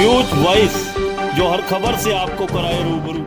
News voice, जो हर खबर से आपको कराए रूबरू।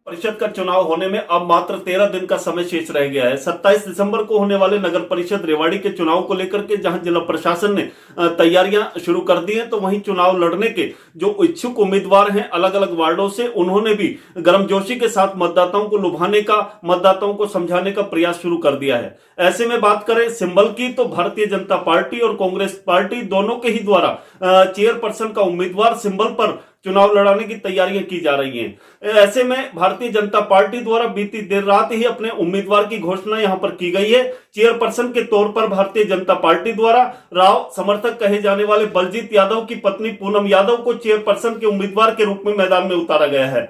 परिषद का चुनाव होने में अब मात्र 13 दिन का समय शेष रह गया है। 27 दिसंबर को होने वाले नगर परिषद रेवाड़ी के चुनाव को लेकर के जहां जिला प्रशासन ने तैयारियां शुरू कर दी हैं, तो वहीं चुनाव लड़ने के जो इच्छुक उम्मीदवार हैं अलग अलग वार्डों से, उन्होंने भी गर्मजोशी के साथ मतदाताओं को लुभाने का, मतदाताओं को समझाने का प्रयास शुरू कर दिया है। ऐसे में बात करें सिंबल की, तो भारतीय जनता पार्टी और कांग्रेस पार्टी दोनों के ही द्वारा चेयरपर्सन का उम्मीदवार सिंबल पर चुनाव लड़ाने की तैयारियां की जा रही हैं। ऐसे में भारतीय जनता पार्टी द्वारा बीती देर रात ही अपने उम्मीदवार की घोषणा यहां पर की गई है। चेयरपर्सन के तौर पर भारतीय जनता पार्टी द्वारा राव समर्थक कहे जाने वाले बलजीत यादव की पत्नी पूनम यादव को चेयरपर्सन के उम्मीदवार के रूप में मैदान में उतारा गया है।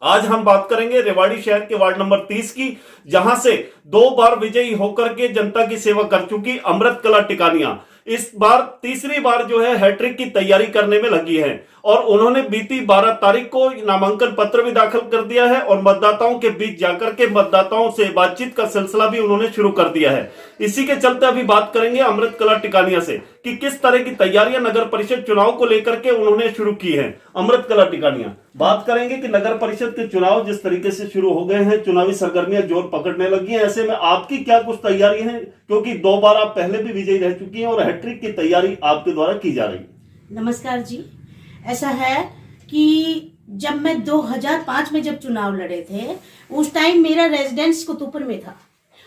आज हम बात करेंगे रेवाड़ी शहर के वार्ड नंबर 30 की, जहां से 2 बार विजयी होकर के जनता की सेवा कर चुकी अमृत कला टिकानिया इस बार तीसरी बार जो है हैट्रिक की तैयारी करने में लगी है और उन्होंने बीती 12 तारीख को नामांकन पत्र भी दाखिल कर दिया है और मतदाताओं के बीच जाकर के मतदाताओं से बातचीत का सिलसिला भी उन्होंने शुरू कर दिया है। इसी के चलते अभी बात करेंगे अमृत कला टिकानिया से कि किस तरह की तैयारियां नगर परिषद चुनाव को लेकर के उन्होंने शुरू की है। अमृत कला टिकानिया, बात करेंगे कि नगर परिषद के चुनाव जिस तरीके से शुरू हो गए हैं, चुनावी सरगर्मियां जोर पकड़ने लगी हैं, ऐसे में आपकी क्या कुछ तैयारी है, क्योंकि 2 बार आप पहले भी विजयी रह चुकी हैं और हैट्रिक की तैयारी आपके द्वारा की जा रही है। नमस्कार जी, ऐसा है कि जब मैं 2005 में जब चुनाव लड़े थे, उस टाइम मेरा रेजिडेंस कुतुपुर में था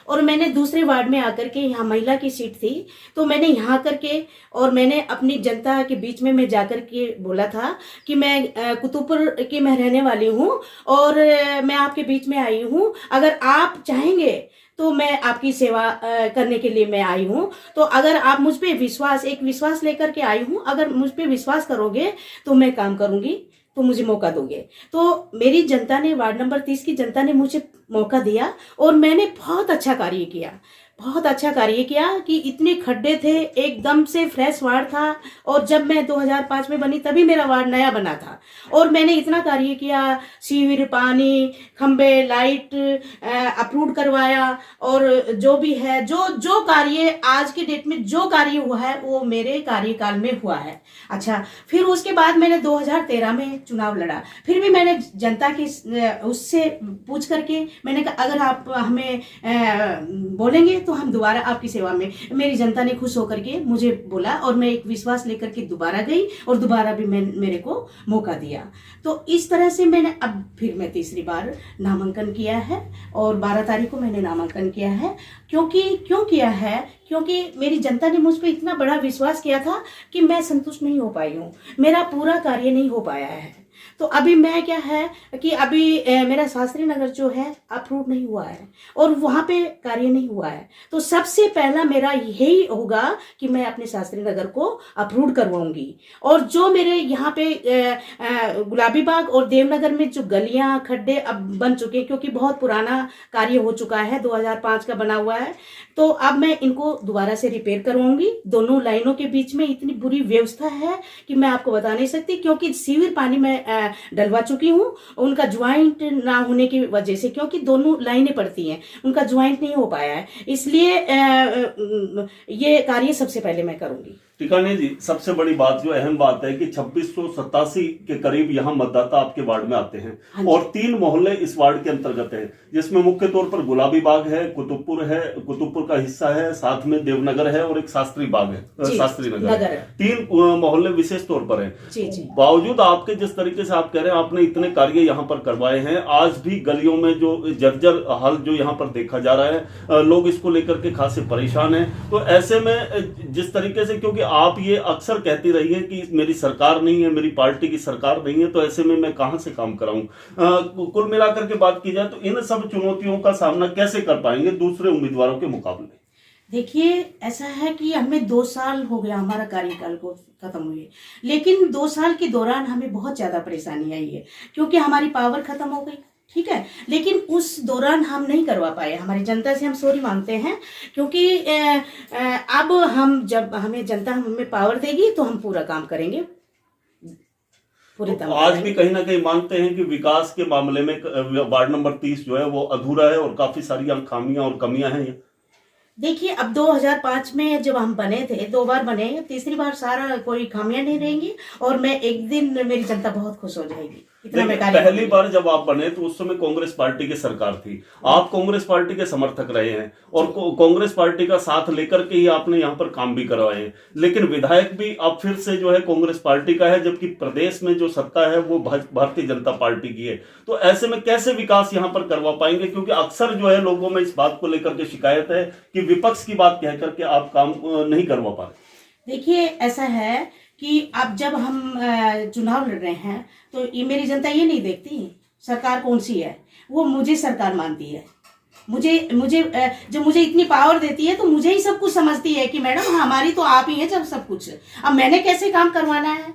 और मैंने दूसरे वार्ड में आकर के, यहाँ महिला की सीट थी, तो मैंने यहाँ करके और मैंने अपनी जनता के बीच में मैं जाकर के बोला था कि मैं कुतुपुर की मैं रहने वाली हूँ और मैं आपके बीच में आई हूँ, अगर आप चाहेंगे तो मैं आपकी सेवा करने के लिए मैं आई हूँ। तो अगर आप मुझ पे विश्वास लेकर के आई हूँ, अगर मुझ पे विश्वास करोगे तो मैं काम करूँगी, तो मुझे मौका दोगे। तो मेरी जनता ने, वार्ड नंबर 30 की जनता ने मुझे मौका दिया और मैंने बहुत अच्छा कार्य किया कि इतने खड्डे थे, एकदम से फ्रेश वार्ड था और जब मैं 2005 में बनी तभी मेरा वार्ड नया बना था और मैंने इतना कार्य किया, सीवर, पानी, खंबे, लाइट अप्रूव करवाया और जो भी है, जो कार्य आज के डेट में जो कार्य हुआ है वो मेरे कार्यकाल में हुआ है। अच्छा, फिर उसके बाद मैंने 2013 में चुनाव लड़ा, फिर भी मैंने जनता की उससे पूछ करके मैंने कहा अगर आप हमें बोलेंगे तो हम दोबारा आपकी सेवा में, मेरी जनता ने खुश होकर के मुझे बोला और मैं एक विश्वास लेकर के दोबारा गई और दोबारा भी मेरे को मौका दिया। तो इस तरह से मैंने अब फिर मैं तीसरी बार नामांकन किया है और 12 तारीख को मैंने नामांकन किया है। क्यों किया है? क्योंकि मेरी जनता ने मुझ पर इतना बड़ा विश्वास किया था कि मैं संतुष्ट नहीं हो पाई हूँ, मेरा पूरा कार्य नहीं हो पाया है। तो अभी मैं क्या है कि अभी मेरा शास्त्री नगर जो है अप्रूव नहीं हुआ है और वहाँ पे कार्य नहीं हुआ है, तो सबसे पहला मेरा यही होगा कि मैं अपने शास्त्री नगर को अप्रूव करवाऊंगी और जो मेरे यहाँ पे गुलाबी बाग और देवनगर में जो गलियाँ, खड्डे अब बन चुके हैं, क्योंकि बहुत पुराना कार्य हो चुका है, 2005 का बना हुआ है, तो अब मैं इनको दोबारा से रिपेयर करवाऊंगी। दोनों लाइनों के बीच में इतनी बुरी व्यवस्था है कि मैं आपको बता नहीं सकती, क्योंकि सीवर पानी में डलवा चुकी हूँ उनका ज्वाइंट ना होने की वजह से, क्योंकि दोनों लाइनें पड़ती हैं, उनका ज्वाइंट नहीं हो पाया है, इसलिए ये कार्य सबसे पहले मैं करूंगी। टिकानिया जी, सबसे बड़ी बात जो अहम बात है कि 2687 के करीब यहाँ मतदाता आपके वार्ड में आते हैं और 3 मोहल्ले इस वार्ड के अंतर्गत हैं, जिसमें मुख्य तौर पर गुलाबी बाग है, कुतुपुर का हिस्सा है, साथ में देवनगर है और एक शास्त्री बाग है, शास्त्री नगर है। 3 मोहल्ले विशेष तौर पर है। बावजूद आपके जिस तरीके से आप कह रहे हैं आपने इतने कार्य यहाँ पर करवाए हैं, आज भी गलियों में जो जर्जर हाल जो यहाँ पर देखा जा रहा है, लोग इसको लेकर के खासे परेशान है। तो ऐसे में जिस तरीके से, क्योंकि आप ये अक्सर कहती रही है कि मेरी सरकार नहीं है, मेरी पार्टी की सरकार नहीं है, तो ऐसे में मैं कहां से काम कराऊं। कुल मिलाकर के बात की जाए तो इन सब चुनौतियों का सामना कैसे कर पाएंगे दूसरे उम्मीदवारों के मुकाबले? देखिए, ऐसा है कि हमें 2 साल हो गया हमारा कार्यकाल को खत्म हुए, लेकिन 2 साल के दौरान हमें बहुत ज्यादा परेशानी आई है, क्योंकि हमारी पावर खत्म हो गई, ठीक है, लेकिन उस दौरान हम नहीं करवा पाए। हमारी जनता से हम सॉरी मांगते हैं, क्योंकि अब जब हमें जनता हमें पावर देगी तो हम पूरा काम करेंगे पूरी तरह। आज भी कहीं ना कहीं मानते हैं कि विकास के मामले में वार्ड नंबर 30 जो है वो अधूरा है और काफी सारी खामियां और कमियां हैं। देखिए, अब 2005 में जब हम बने थे, 2 बार बने, तीसरी बार सारा कोई खामियां नहीं रहेंगी और मैं एक दिन मेरी जनता बहुत खुश हो जाएगी। इतना मैं देखिए, कार्य पहली करूंगी। बार जब आप बने तो उस समय कांग्रेस पार्टी की सरकार थी। आप कांग्रेस पार्टी के समर्थक रहे हैं और कांग्रेस पार्टी का साथ लेकर के ही आपने यहाँ पर काम भी करवाए हैं। लेकिन विधायक भी अब फिर से जो है कांग्रेस पार्टी का है, जबकि प्रदेश में जो सत्ता है वो भारतीय जनता पार्टी की है। तो ऐसे में कैसे विकास यहाँ पर करवा पाएंगे? क्योंकि अक्सर जो है लोगों में इस बात को लेकर के शिकायत है कि विपक्ष की बात कह करके आप काम नहीं करवा पा रहे। देखिए, ऐसा है कि अब जब हम चुनाव लड़ रहे हैं तो ये मेरी जनता ये नहीं देखती सरकार कौन सी है, वो मुझे सरकार मानती है। मुझे मुझे जो मुझे इतनी पावर देती है तो मुझे ही सब कुछ समझती है कि मैडम हमारी तो आप ही है जब सब कुछ। अब मैंने कैसे काम करवाना है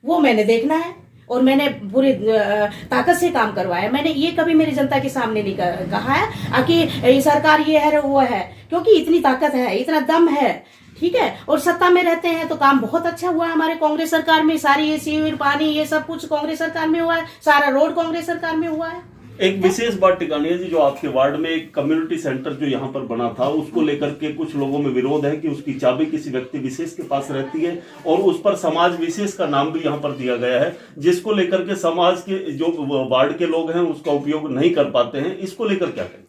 वो मैंने देखना है और मैंने पूरी ताकत से काम करवाया। मैंने ये कभी मेरी जनता के सामने नहीं कहा है कि ये सरकार ये है वो है, क्योंकि इतनी ताकत है, इतना दम है, ठीक है। और सत्ता में रहते हैं तो काम बहुत अच्छा हुआ है हमारे कांग्रेस सरकार में। सारी ये सीवर पानी ये सब कुछ कांग्रेस सरकार में हुआ है, सारा रोड कांग्रेस सरकार में हुआ है। एक विशेष बात टिकानिया जी, जो आपके वार्ड में एक कम्युनिटी सेंटर जो यहाँ पर बना था, उसको लेकर के कुछ लोगों में विरोध है कि उसकी चाबी किसी व्यक्ति विशेष के पास रहती है और उस पर समाज विशेष का नाम भी यहाँ पर दिया गया है, जिसको लेकर के समाज के जो वार्ड के लोग हैं उसका उपयोग नहीं कर पाते हैं। इसको लेकर क्या कहें?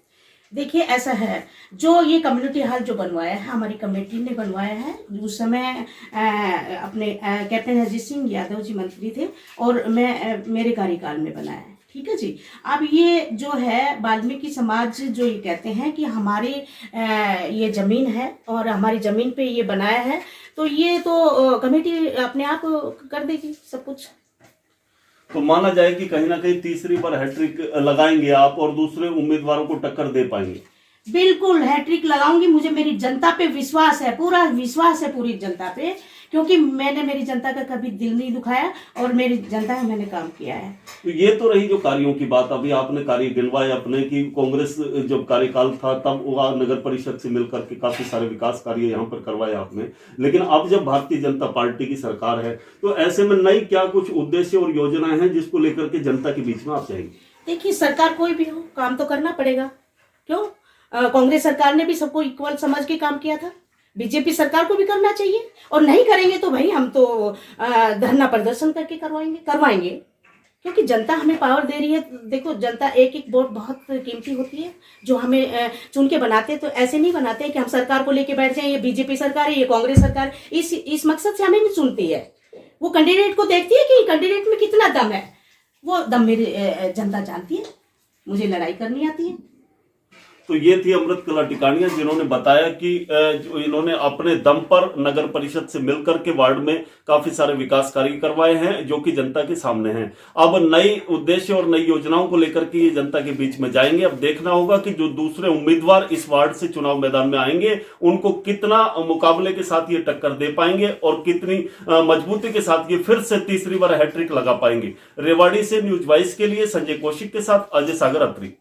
देखिए, ऐसा है, जो ये कम्युनिटी हॉल जो बनवाया है हमारी कमेटी ने बनवाया है। उस समय अपने कैप्टन अजीत सिंह यादव जी मंत्री थे और मैं मेरे कार्यकाल में बनाया है, ठीक है जी। अब ये जो है वाल्मीकि समाज जो ये कहते हैं कि हमारी ये जमीन है और हमारी जमीन पे ये बनाया है, तो ये तो कमेटी अपने आप कर देगी सब कुछ। तो माना जाए कि कहीं ना कहीं तीसरी बार हैट्रिक लगाएंगे आप और दूसरे उम्मीदवारों को टक्कर दे पाएंगे? बिल्कुल हैट्रिक लगाऊंगी। मुझे मेरी जनता पे विश्वास है, पूरा विश्वास है पूरी जनता पे, क्योंकि मैंने मेरी जनता का कभी दिल नहीं दुखाया और मेरी जनता है मैंने काम किया है। तो ये तो रही जो कार्यों की बात। अभी आपने कार्य गिनवाए अपने कि कांग्रेस जब कार्यकाल था तब वह नगर परिषद से मिलकर के काफी सारे विकास कार्य यहाँ पर करवाए आपने, लेकिन अब जब भारतीय जनता पार्टी की सरकार है तो ऐसे में नई क्या कुछ उद्देश्य और योजनाएं हैं जिसको लेकर के जनता के बीच में आप जाएंगे? देखिए, सरकार कोई भी हो काम तो करना पड़ेगा। क्यों? कांग्रेस सरकार ने भी सबको इक्वल समझ के काम किया था, बीजेपी सरकार को भी करना चाहिए। और नहीं करेंगे तो भाई हम तो धरना प्रदर्शन करके करवाएंगे, क्योंकि जनता हमें पावर दे रही है। देखो, जनता एक एक वोट बहुत कीमती होती है जो हमें चुन के बनाते, तो ऐसे नहीं बनाते कि हम सरकार को लेके बैठ जाएं, ये बीजेपी सरकार है ये कांग्रेस सरकार, इस मकसद से हमें नहीं चुनती है। वो कैंडिडेट को देखती है कि कैंडिडेट में कितना दम है, वो दम मेरी जनता जानती है। मुझे लड़ाई करनी आती है। तो ये थी अमृत कला टिकानिया, जिन्होंने बताया कि जो इन्होंने अपने दम पर नगर परिषद से मिलकर के वार्ड में काफी सारे विकास कार्य करवाए हैं जो कि जनता के सामने हैं। अब नई उद्देश्य और नई योजनाओं को लेकर के ये जनता के बीच में जाएंगे। अब देखना होगा कि जो दूसरे उम्मीदवार इस वार्ड से चुनाव मैदान में आएंगे उनको कितना मुकाबले के साथ ये टक्कर दे पाएंगे और कितनी मजबूती के साथ ये फिर से तीसरी बार हैट्रिक लगा पाएंगे। रेवाड़ी से न्यूज 22 के लिए संजय कौशिक के साथ अजय सागर अत्री।